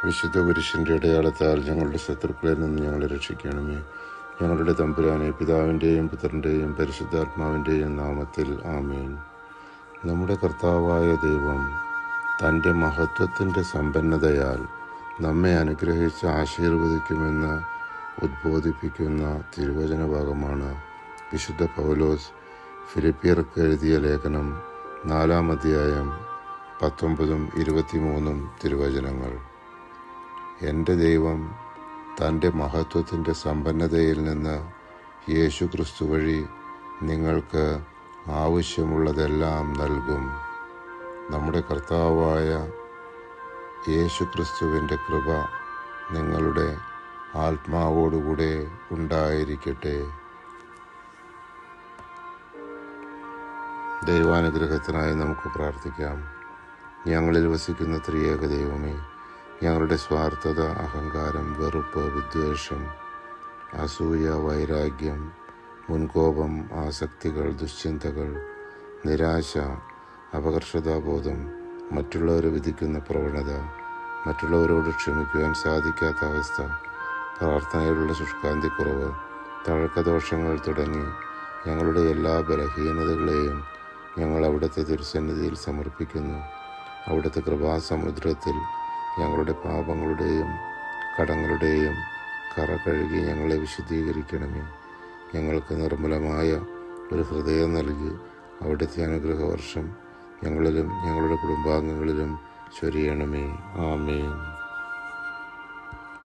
വിശുദ്ധ പുരുഷന്റെ അടയാളത്താൽ ഞങ്ങളുടെ ശത്രുക്കളിൽ നിന്ന് ഞങ്ങളെ രക്ഷിക്കണമേ. ഞങ്ങളുടെ തമ്പുരാനെ, പിതാവിൻ്റെയും പുത്രൻ്റെയും പരിശുദ്ധാത്മാവിൻ്റെയും നാമത്തിൽ ആമേൻ. നമ്മുടെ കർത്താവായ ദൈവം തൻ്റെ മഹത്വത്തിൻ്റെ സമ്പന്നതയാൽ നമ്മെ അനുഗ്രഹിച്ച് ആശീർവദിക്കുമെന്ന് ഉദ്ബോധിപ്പിക്കുന്ന തിരുവചന ഭാഗമാണ് വിശുദ്ധ പൗലോസ് ഫിലിപ്പിയർക്ക് എഴുതിയ ലേഖനം 4-ാം അധ്യായം 19-23 തിരുവചനങ്ങൾ. എൻ്റെ ദൈവം തൻ്റെ മഹത്വത്തിൻ്റെ സമ്പന്നതയിൽ നിന്ന് യേശു ക്രിസ്തു വഴി നിങ്ങൾക്ക് ആവശ്യമുള്ളതെല്ലാം നൽകും. നമ്മുടെ കർത്താവായ യേശു ക്രിസ്തുവിൻ്റെ കൃപ നിങ്ങളുടെ ആത്മാവോടുകൂടെ ഉണ്ടായിരിക്കട്ടെ. ദൈവാനുഗ്രഹത്തിനായി നമുക്ക് പ്രാർത്ഥിക്കാം. ഞങ്ങളിൽ വസിക്കുന്ന ത്രിയേക ദൈവമേ, ഞങ്ങളുടെ സ്വാർത്ഥത, അഹങ്കാരം, വെറുപ്പ്, വിദ്വേഷം, അസൂയ, വൈരാഗ്യം, മുൻകോപം, ആസക്തികൾ, ദുശ്ചിന്തകൾ, നിരാശ, അപകർഷതാബോധം, മറ്റുള്ളവരെ വിധിക്കുന്ന പ്രവണത, മറ്റുള്ളവരോട് ക്ഷമിക്കുവാൻ സാധിക്കാത്ത അവസ്ഥ, പ്രാർത്ഥനയിലുള്ള ശുഷ്കാന്തിക്കുറവ്, തഴക്കദോഷങ്ങൾ തുടങ്ങി ഞങ്ങളുടെ എല്ലാ ബലഹീനതകളെയും ഞങ്ങൾ അവിടുത്തെ തിരുസന്നിധിയിൽ സമർപ്പിക്കുന്നു. അവിടുത്തെ കൃപാസമുദ്രത്തിൽ ഞങ്ങളുടെ പാപങ്ങളുടെയും കടങ്ങളുടെയും കറ കഴുകി ഞങ്ങളെ വിശുദ്ധീകരിക്കണമേ. ഞങ്ങൾക്ക് നിർമ്മലമായ ഒരു ഹൃദയം നൽകി അവിടുത്തെ അനുഗ്രഹവർഷം ഞങ്ങളിലും ഞങ്ങളുടെ കുടുംബാംഗങ്ങളിലും ചൊരിയണമേ. ആമേൻ.